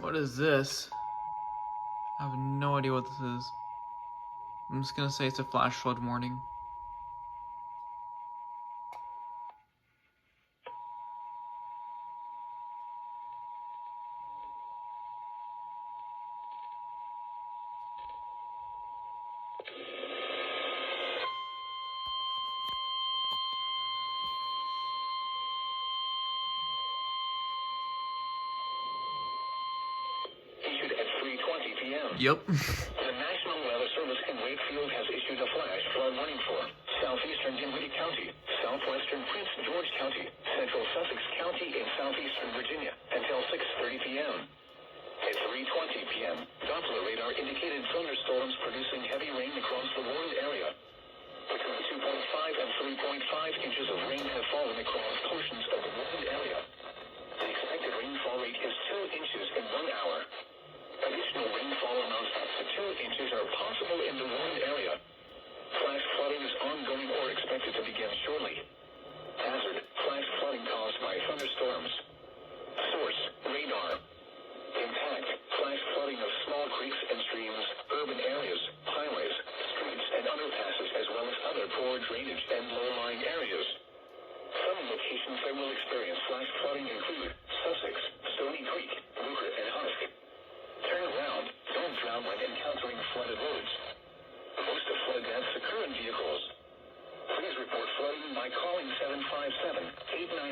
What is this? I have no idea what this is. I'm just gonna say it's a flash flood warning. Issued at 3:20 p.m. Yep. The National Weather Service in Wakefield has issued a flash flood warning for southeastern Dinwiddie County, southwestern Prince George County, central Sussex County, and southeastern Virginia until 6:30 p.m. At 3:20 p.m., Doppler radar indicated thunderstorms producing heavy rain across the warned area. Between 2.5 and 3.5 inches of rain have fallen across portions of the warned area. The expected rainfall rate is 2 inches in 1 hour. Additional rainfall amounts up to 2 inches are possible in the warned area. Flash flooding is ongoing or expected to begin shortly. Hazard: flash flooding caused by thunderstorms. Source: radar. Impact: flash flooding of small creeks and streams, urban areas, highways, streets, and underpasses, as well as other poor drainage and low-lying areas. Some locations that will experience flash flooding include Sussex, Stony Creek, Lucre, and Husk. Turn around. Don't drown when encountering flooded roads. Most of flood deaths occur in vehicles. Please report flooding by calling 757-899